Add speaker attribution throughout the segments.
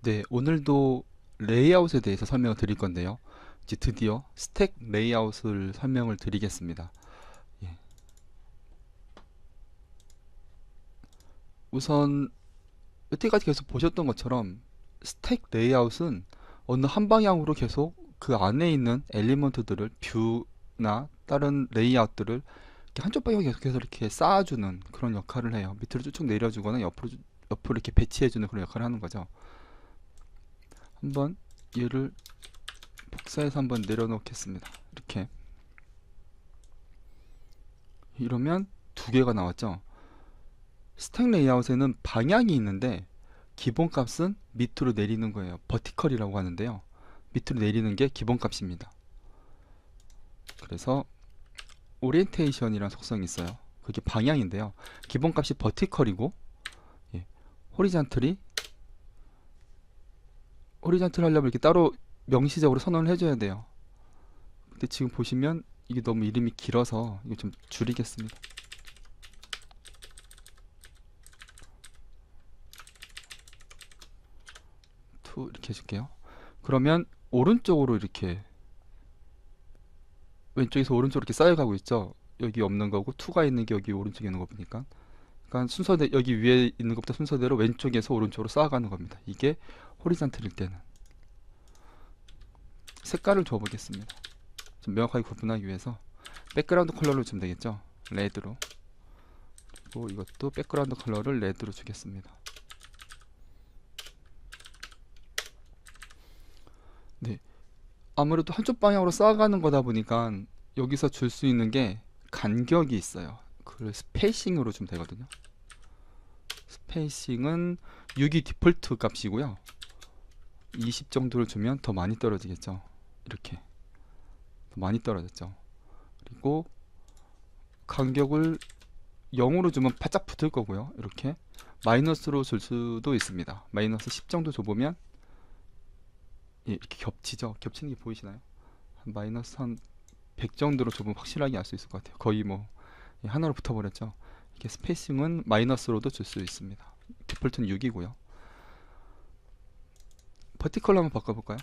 Speaker 1: 네, 오늘도 레이아웃에 대해서 설명을 드릴 건데요. 이제 드디어 스택 레이아웃을 설명을 드리겠습니다. 예. 우선 여태까지 계속 보셨던 것처럼 스택 레이아웃은 어느 한 방향으로 계속 그 안에 있는 엘리먼트들을 뷰나 다른 레이아웃들을 이렇게 한쪽 방향으로 계속해서 이렇게 쌓아주는 그런 역할을 해요. 밑으로 쭉쭉 내려주거나 옆으로 이렇게 배치해주는 그런 역할을 하는 거죠. 한번 얘를 복사해서 한번 내려놓겠습니다. 이렇게 이러면 두 개가 나왔죠. 스택 레이아웃에는 방향이 있는데 기본값은 밑으로 내리는 거예요. 버티컬이라고 하는데요. 밑으로 내리는 게 기본값입니다. 그래서 오리엔테이션이라는 속성이 있어요. 그게 방향인데요. 기본값이 버티컬이고, 예, 호리잔틀 하려면 이렇게 따로 명시적으로 선언을 해줘야 돼요. 근데 지금 보시면 이게 너무 이름이 길어서 이거 좀 줄이겠습니다. 투 이렇게 해줄게요. 그러면 오른쪽으로 이렇게 왼쪽에서 오른쪽으로 이렇게 쌓여가고 있죠. 여기 없는 거고 2가 있는 게 여기 오른쪽에 있는 거 보니까, 그러니까 순서대 여기 위에 있는 것부터 순서대로 왼쪽에서 오른쪽으로 쌓아가는 겁니다. 이게 호리잔틀일 때는. 색깔을 줘보겠습니다. 좀 명확하게 구분하기 위해서 백그라운드 컬러로 주면 되겠죠. 레드로. 그리고 이것도 백그라운드 컬러를 레드로 주겠습니다. 네, 아무래도 한쪽 방향으로 쌓아가는 거다 보니까 여기서 줄 수 있는 게 간격이 있어요. 그걸 스페이싱으로 주면 되거든요. 스페이싱은 6이 디폴트 값이고요. 20 정도를 주면 더 많이 떨어지겠죠. 이렇게 더 많이 떨어졌죠. 그리고 간격을 0으로 주면 바짝 붙을 거고요. 이렇게 마이너스로 줄 수도 있습니다. 마이너스 10 정도 줘보면, 예, 이렇게 겹치죠. 겹치는 게 보이시나요? 한 마이너스 한 100 정도로 줘보면 확실하게 알 수 있을 것 같아요. 거의 뭐, 예, 하나로 붙어버렸죠. 이렇게 스페이싱은 마이너스로도 줄 수 있습니다. 디폴트는 6이고요. 버티컬로 한번 바꿔볼까요?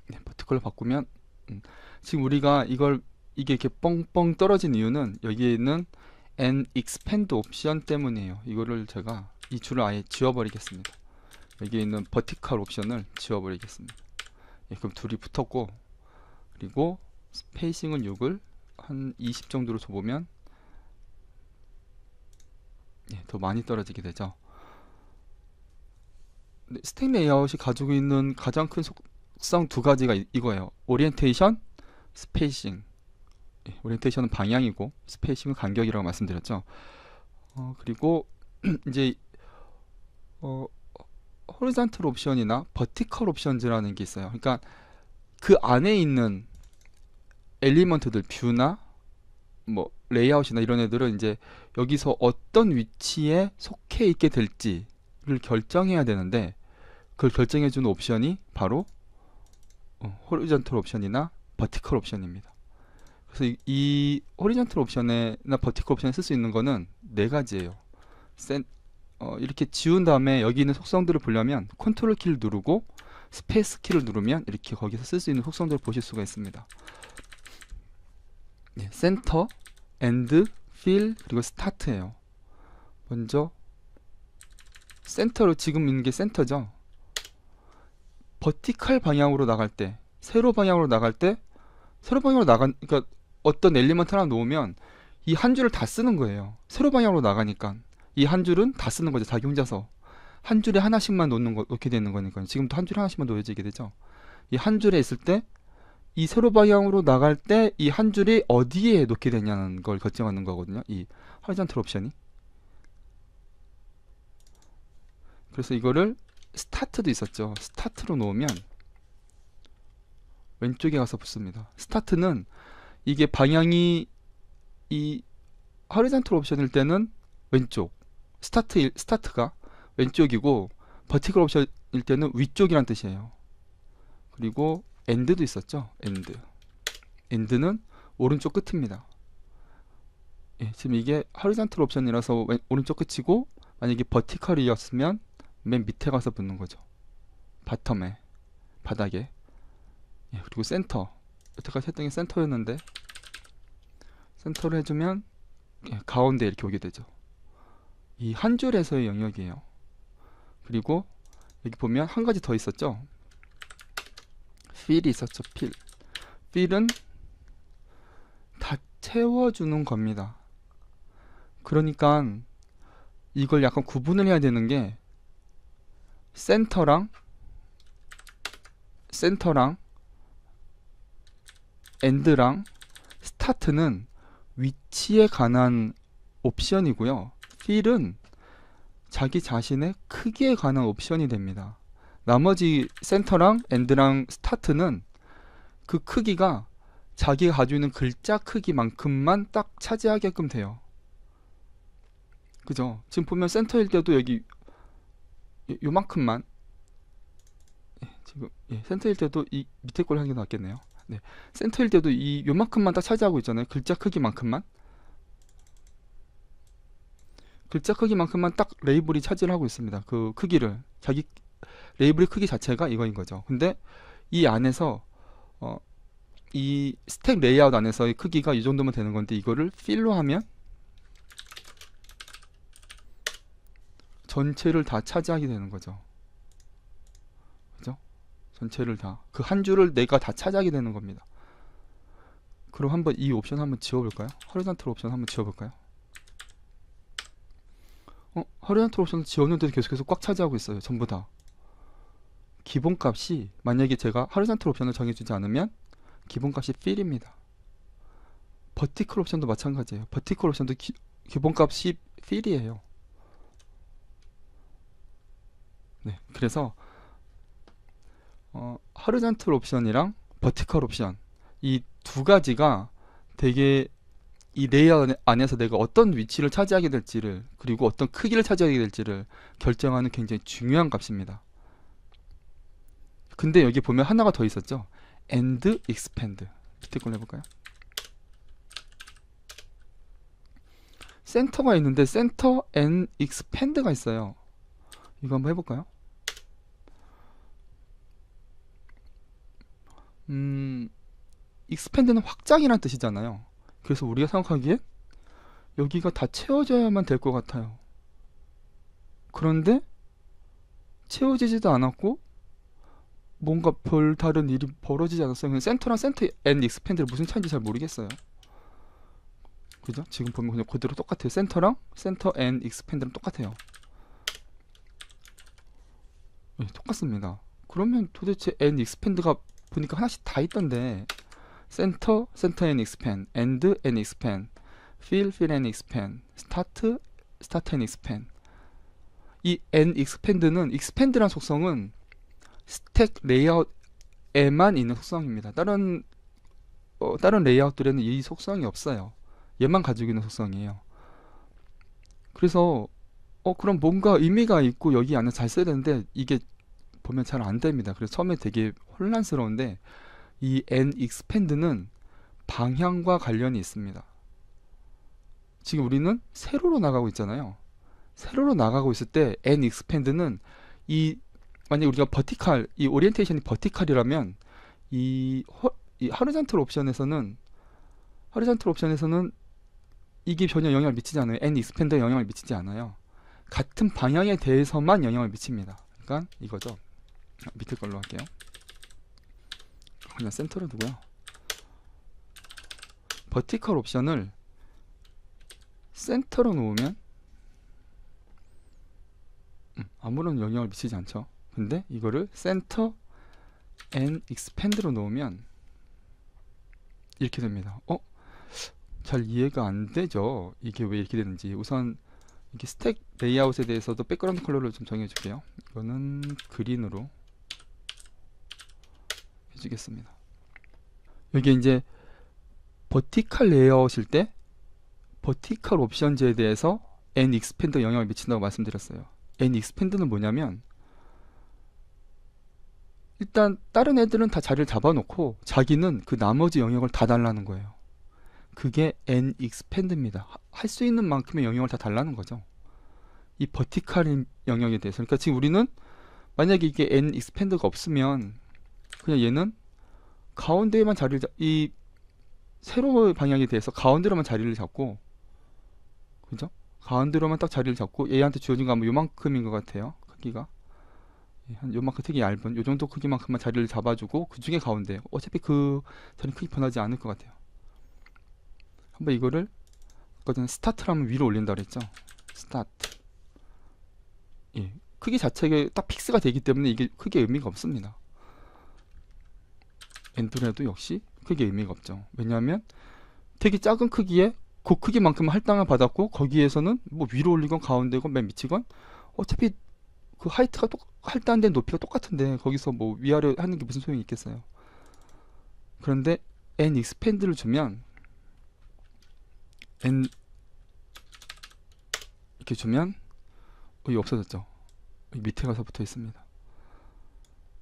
Speaker 1: 네, 버티컬로 바꾸면, 지금 우리가 이게 이렇게 뻥뻥 떨어진 이유는 여기에 있는 n expand 옵션 때문이에요. 이거를 제가 이 줄을 아예 지워버리겠습니다. 여기에 있는 버티컬 옵션을 지워버리겠습니다. 예, 그럼 둘이 붙었고, 그리고 스페이싱은 6을 한 20 정도로 줘보면, 예, 더 많이 떨어지게 되죠. 스택 레이아웃이 가지고 있는 가장 큰 속성 두 가지가 이거예요. 오리엔테이션, 스페이싱. 예, 오리엔테이션은 방향이고 스페이싱은 간격이라고 말씀드렸죠. 그리고 이제 어, 호리잔틀 옵션이나 버티컬 옵션즈라는 게 있어요. 그러니까 그 안에 있는 엘리먼트들, 뷰나 뭐 레이아웃이나 이런 애들은 이제 여기서 어떤 위치에 속해 있게 될지를 결정해야 되는데, 그걸 결정해주는 옵션이 바로 호리존털 옵션이나 버티컬 옵션입니다. 그래서 이 호리존털 옵션이나 버티컬 옵션에 쓸 수 있는 거는 네 가지예요. 이렇게 지운 다음에 여기 있는 속성들을 보려면 컨트롤 키를 누르고 스페이스 키를 누르면 이렇게 거기서 쓸 수 있는 속성들을 보실 수가 있습니다. 네, 센터, 엔드, 필, 그리고 스타트예요. 먼저 센터로, 지금 있는 게 센터죠. 버티컬 방향으로 나갈 때, 세로 방향으로 나갈 때, 그러니까 어떤 엘리먼트 하나 놓으면 이 한 줄을 다 쓰는 거예요. 세로 방향으로 나가니까 이 한 줄은 다 쓰는 거죠. 자기 혼자서 한 줄에 하나씩만 놓게 되는 거니까요. 지금도 한 줄에 하나씩만 놓여지게 되죠. 이 한 줄에 있을 때, 이 세로 방향으로 나갈 때 이 한 줄이 어디에 놓게 되냐는 걸 결정하는 거거든요. 이 horizontal 옵션이. 그래서 이거를 스타트도 있었죠. 스타트로 놓으면 왼쪽에 가서 붙습니다. 스타트는 이게 방향이 이 horizontal 옵션일 때는 왼쪽, 스타트가 왼쪽이고 버티컬 옵션일 때는 위쪽이란 뜻이에요. 그리고 엔드도 있었죠. 엔드는 오른쪽 끝입니다. 예, 지금 이게 horizontal 옵션이라서 오른쪽 끝이고 만약에 버티컬이었으면 맨 밑에 가서 붙는 거죠. 바텀에, 바닥에. 예, 그리고 센터. 여태까지 했던 게 센터였는데 센터를 해주면 예, 가운데 이렇게 오게 되죠. 이 한 줄에서의 영역이에요. 그리고 여기 보면 한 가지 더 있었죠. 필이 있었죠. 필은 다 채워주는 겁니다. 그러니까 이걸 약간 구분을 해야 되는 게 센터랑 엔드랑 스타트는 위치에 관한 옵션이고요. 필은 자기 자신의 크기에 관한 옵션이 됩니다. 나머지 센터랑 엔드랑 스타트는 그 크기가 자기가 가지고 있는 글자 크기만큼만 딱 차지하게끔 돼요. 그죠? 지금 보면 센터일 때도 여기 요만큼만 지금 센터일 때도 이 밑에 걸 하는 게 낫겠네요. 네, 센터일 때도 이 요만큼만 딱 차지하고 있잖아요. 글자 크기만큼만 딱 레이블이 차지를 하고 있습니다. 그 크기를 자기 레이블의 크기 자체가 이거인 거죠. 근데 이 안에서 이 스택 레이아웃 안에서의 크기가 이 정도면 되는 건데 이거를 필로 하면 전체를 다 차지하게 되는 거죠. 그죠? 전체를 다 그 한 줄을 내가 다 차지하게 되는 겁니다. 그럼 한번 이 옵션 한번 지워볼까요? 허리잔탈 옵션 한번 지워볼까요? 허리잔탈 옵션 지웠는데도 계속해서 꽉 차지하고 있어요. 전부 다. 기본값이 만약에 제가 허리잔탈 옵션을 정해주지 않으면 기본값이 fill입니다. 버티컬 옵션도 마찬가지예요. 버티컬 옵션도 기본값이 fill이에요. 네, 그래서 하르잔틀 옵션이랑 버티컬 옵션 이 두 가지가 되게 이 레이아웃 안에서 내가 어떤 위치를 차지하게 될지를 그리고 어떤 크기를 차지하게 될지를 결정하는 굉장히 중요한 값입니다. 근데 여기 보면 하나가 더 있었죠. and expand. 밑에 걸 해볼까요? 센터가 있는데 센터 and expand가 있어요. 이거 한번 해볼까요? expand는 확장이란 뜻이잖아요. 그래서 우리가 생각하기엔 여기가 다 채워져야만 될 것 같아요. 그런데 채워지지도 않았고 뭔가 별다른 일이 벌어지지 않았어요. 그냥 센터랑 센터 앤 익스펜드를 무슨 차이인지 잘 모르겠어요. 그죠? 지금 보면 그냥 그대로 똑같아요. 센터랑 센터 앤 익스펜드랑 똑같아요. 네, 똑같습니다. 그러면 도대체 앤 익스펜드가 보니까 하나씩 다 있던데 센터 앤 익스펜드, 엔드 앤 익스펜드, 필 앤 익스펜드, 스타트 앤 익스펜드. 이 앤 익스펜드는 익스펜드란 속성은 스택 레이아웃에만 있는 속성입니다. 다른 레이아웃들에는 이 속성이 없어요. 얘만 가지고 있는 속성이에요. 그래서 그럼 뭔가 의미가 있고 여기 안에 잘 써야 되는데 이게 보면 잘 안 됩니다. 그래서 처음에 되게 혼란스러운데 이 and expand는 방향과 관련이 있습니다. 지금 우리는 세로로 나가고 있잖아요. 세로로 나가고 있을 때 and expand는 만약에 우리가 버티칼, 이 오리엔테이션이 버티칼이라면 이 하리존탈 옵션에서는 이게 전혀 영향을 미치지 않아요. and expand에 영향을 미치지 않아요. 같은 방향에 대해서만 영향을 미칩니다. 그러니까 이거죠. 밑에 걸로 할게요. 그냥 센터로 두고요. 버티컬 옵션을 센터로 놓으면 아무런 영향을 미치지 않죠. 근데 이거를 센터 앤 익스펜드로 놓으면 이렇게 됩니다. 잘 이해가 안 되죠? 이게 왜 이렇게 되는지. 우선 이게 스택 레이아웃에 대해서도 백그라운드 컬러를 좀 정해 줄게요. 이거는 그린으로 해주겠습니다. 여기 이제 버티컬 레이아웃일 때 버티컬 옵션즈에 대해서 and expand 영향을 미친다고 말씀드렸어요. and expand는 뭐냐면 일단 다른 애들은 다 자리를 잡아놓고 자기는 그 나머지 영역을 다 달라는 거예요. 그게 and expand입니다. 할 수 있는 만큼의 영역을 다 달라는 거죠. 이 버티컬 영역에 대해서. 그러니까 지금 우리는 만약에 이게 n 익스펜드가 없으면 그냥 얘는 가운데에만 자리를 이 세로의 방향에 대해서 가운데로만 자리를 잡고, 그죠? 가운데로만 딱 자리를 잡고 얘한테 주어진 거 아마 요만큼인 것 같아요. 크기가 한 요만큼, 되게 얇은 요 정도 크기만큼만 자리를 잡아주고 그 중에 가운데, 어차피 그 자리 크기 변하지 않을 것 같아요. 한번 이거를 아까 전에 스타트를 하면 위로 올린다 그랬죠. 스타트. 예, 크기 자체가 딱 픽스가 되기 때문에 이게 크게 의미가 없습니다. 엔드로 도 역시 크게 의미가 없죠. 왜냐하면 되게 작은 크기에 그 크기만큼 할당을 받았고, 거기에서는 뭐 위로 올리건 가운데건 맨 밑이건 어차피 그 하이트가 할당된 높이가 똑같은데 거기서 뭐 위아래 하는 게 무슨 소용이 있겠어요. 그런데 n 익스펜드를 주면, n 이렇게 주면 여기 없어졌죠. 여기 밑에 가서 붙어 있습니다.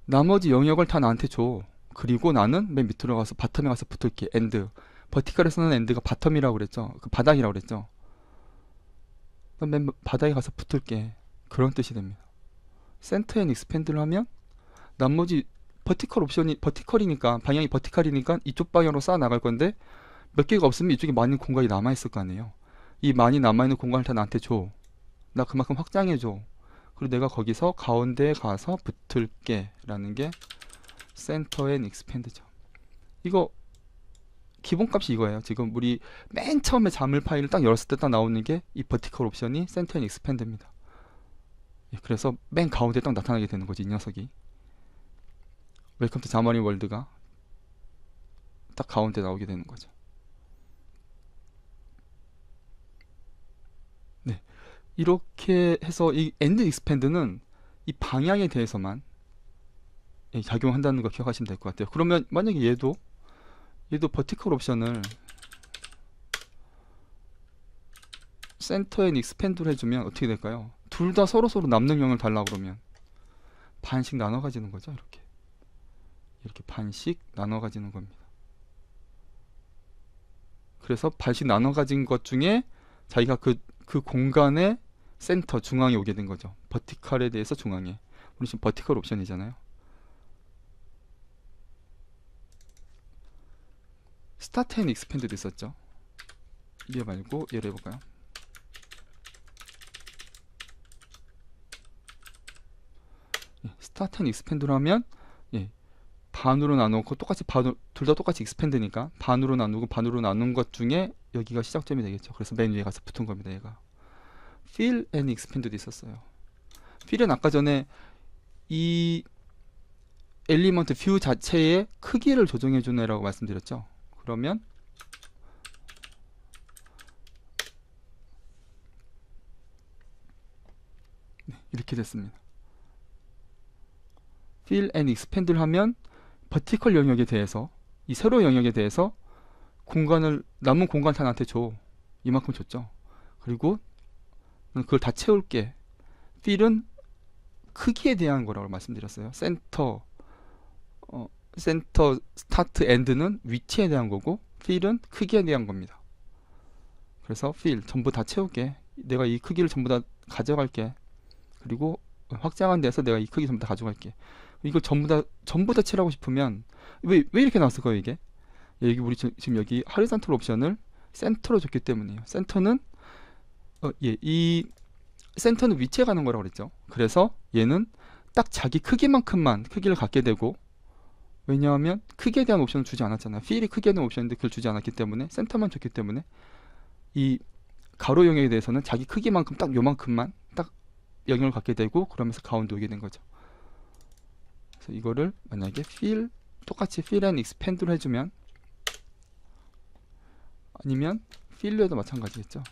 Speaker 1: 나머지 영역을 다 나한테 줘. 그리고 나는 맨 밑으로 가서 바텀에 가서 붙을게. 엔드. 버티컬에서는 엔드가 바텀이라고 그랬죠. 그 바닥이라고 그랬죠. 맨 바닥에 가서 붙을게. 그런 뜻이 됩니다. 센터 앤 익스펜드를 하면 나머지 버티컬 옵션이, 버티컬이니까 방향이 버티컬이니까 이쪽 방향으로 쌓아 나갈 건데, 몇 개가 없으면 이쪽에 많은 공간이 남아 있을 거 아니에요. 이 많이 남아 있는 공간을 다 나한테 줘. 나 그만큼 확장해 줘. 그리고 내가 거기서 가운데에 가서 붙을게 라는 게 센터 앤 익스펜드죠. 이거 기본값이 이거예요. 지금 우리 맨 처음에 자물 파일을 딱 열었을 때 딱 나오는 게 이 버티컬 옵션이 센터 앤 익스펜드입니다. 그래서 맨 가운데 딱 나타나게 되는 거지, 이 녀석이. 웰컴 투 자머니 월드가 딱 가운데 나오게 되는 거죠. 네, 이렇게 해서 이 엔드 익스펜드는 이 방향에 대해서만 작용한다는 거 기억하시면 될 것 같아요. 그러면 만약에 얘도 버티컬 옵션을 센터 앤 익스펜드를 해주면 어떻게 될까요? 둘 다 서로서로 남는 영역을 달라고 그러면 반씩 나눠 가지는 거죠. 이렇게 반씩 나눠 가지는 겁니다. 그래서 반씩 나눠 가진 것 중에 자기가 그 공간의 센터, 중앙에 오게 된 거죠. 버티컬에 대해서 중앙에. 우리 지금 버티컬 옵션이잖아요. 스타트 앤 익스펜드도 있었죠. 얘 말고 얘를 해볼까요? 스타트 앤 익스펜드로 하면 반으로 나누고 똑같이 둘 다 똑같이 익스펜드니까 반으로 나누고 반으로 나눈 것 중에 여기가 시작점이 되겠죠. 그래서 맨 위에 가서 붙은 겁니다. 얘가 fill and expand도 있었어요. fill은 아까 전에 이 엘리먼트 뷰 자체의 크기를 조정해 주는 애라고 말씀드렸죠. 그러면 이렇게 됐습니다. fill and expand를 하면 버티컬 영역에 대해서, 이 세로 영역에 대해서 남은 공간 다 나한테 줘. 이만큼 줬죠. 그리고 그걸 다 채울게. fill은 크기에 대한 거라고 말씀드렸어요. 센터, 스타트, 엔드는 위치에 대한 거고, fill은 크기에 대한 겁니다. 그래서 fill 전부 다 채울게. 내가 이 크기를 전부 다 가져갈게. 그리고 확장한 데서 내가 이 크기 전부 다 가져갈게. 이걸 전부 다 칠하고 싶으면 왜 이렇게 나왔을까요? 이게 여기 우리 지금 여기 하리존탈 옵션을 센터로 줬기 때문이에요. 센터는 이 센터는 위치에 가는 거라고 그랬죠. 그래서 얘는 딱 자기 크기만큼만 크기를 갖게 되고, 왜냐하면 크기에 대한 옵션을 주지 않았잖아요. 필이 크기에 대한 옵션인데 그걸 주지 않았기 때문에, 센터만 줬기 때문에 이 가로 영역에 대해서는 자기 크기만큼 딱 요만큼만 딱 영역을 갖게 되고, 그러면서 가운데 오게 된 거죠. 그래서 이거를 만약에 똑같이 fill and expand로 해주면, 아니면 fill에도 마찬가지겠죠.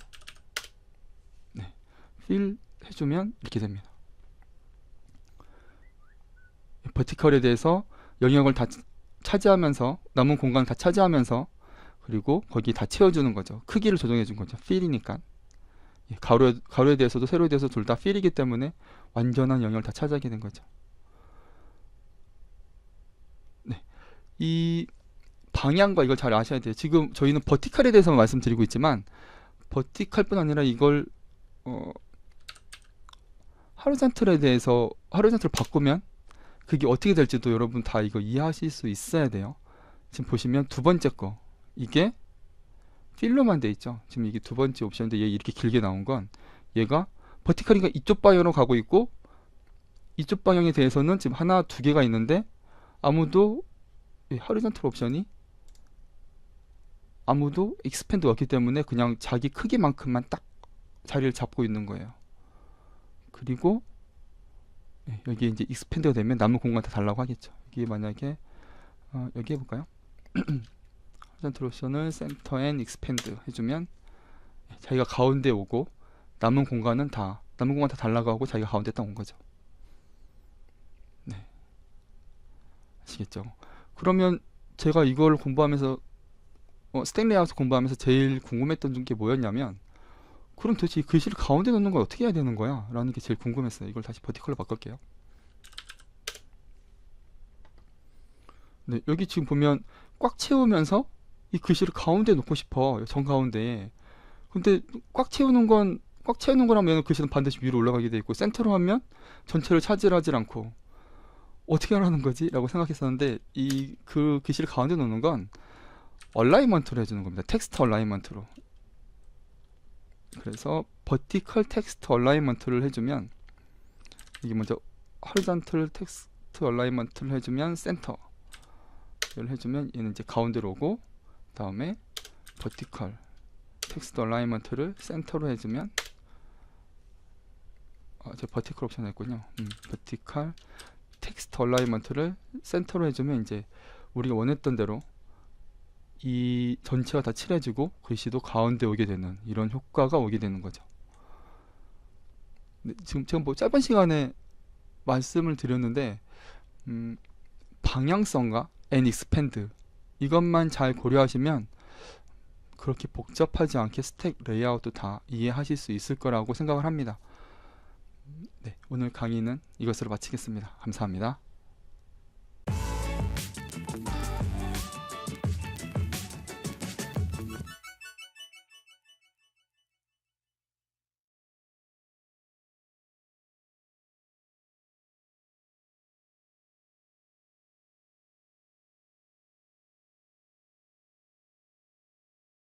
Speaker 1: 네, fill 해주면 이렇게 됩니다. 버티컬에 대해서 영역을 다 차지하면서, 남은 공간을 다 차지하면서, 그리고 거기 다 채워주는 거죠. 크기를 조정해 준 거죠. fill이니까. 가로에 대해서도 세로에 대해서 둘 다 fill이기 때문에 완전한 영역을 다 차지하게 된 거죠. 네, 이 방향과 이걸 잘 아셔야 돼요. 지금 저희는 버티컬에 대해서만 말씀드리고 있지만, 버티컬뿐 아니라 이걸 하루잔틀에 대해서 하루잔틀을 바꾸면 그게 어떻게 될지도 여러분 다 이거 이해하실 수 있어야 돼요. 지금 보시면 두 번째 거 이게 필로만 돼 있죠. 지금 이게 두 번째 옵션인데 얘 이렇게 길게 나온 건 얘가 버티컬이가 이쪽 방향으로 가고 있고 이쪽 방향에 대해서는 지금 하나 두 개가 있는데 아무도 하루잔틀 옵션이 아무도 익스팬드가 없기 때문에 그냥 자기 크기만큼만 딱 자리를 잡고 있는 거예요. 그리고 여기 이제 익스팬드가 되면 남은 공간 다 달라고 하겠죠. 이게 만약에 여기 해볼까요? 하루잔틀 옵션을 센터 앤 익스팬드 해주면 자기가 가운데 오고 남은 공간 다 달라고 하고 자기가 가운데 딱 온 거죠. 네, 아시겠죠? 그러면 제가 이걸 공부하면서 스택 레이아웃 공부하면서 제일 궁금했던 게 뭐였냐면 그럼 도대체 이 글씨를 가운데 놓는 걸 어떻게 해야 되는 거야? 라는 게 제일 궁금했어요. 이걸 다시 버티컬로 바꿀게요. 네, 여기 지금 보면 꽉 채우면서 이 글씨를 가운데 놓고 싶어. 정가운데에. 근데 꽉 채우는 거라면 글씨는 반드시 위로 올라가게 돼 있고 센터로 하면 전체를 차지하지 않고 어떻게 하라는 거지? 라고 생각했었는데 그 글씨를 가운데 놓는 건 얼라이먼트로 해주는 겁니다. 텍스트 얼라이먼트로. 그래서 버티컬 텍스트 얼라이먼트를 해주면 이게 먼저 하루잔틀 텍스트 얼라이먼트를 해주면 센터 를 해주면 얘는 이제 가운데로 오고 다음에 버티컬 텍스트 얼라이먼트를 센터로 해주면 저 버티컬 옵션 했군요. 버티컬 텍스트 얼라이먼트를 센터로 해주면 이제 우리가 원했던 대로 이 전체가 다 칠해지고 글씨도 가운데 오게 되는 이런 효과가 오게 되는 거죠. 지금 제가 뭐 짧은 시간에 말씀을 드렸는데 방향성과 and expand 이것만 잘 고려하시면 그렇게 복잡하지 않게 스택 레이아웃도 다 이해하실 수 있을 거라고 생각을 합니다. 네, 오늘 강의는 이것으로 마치겠습니다. 감사합니다.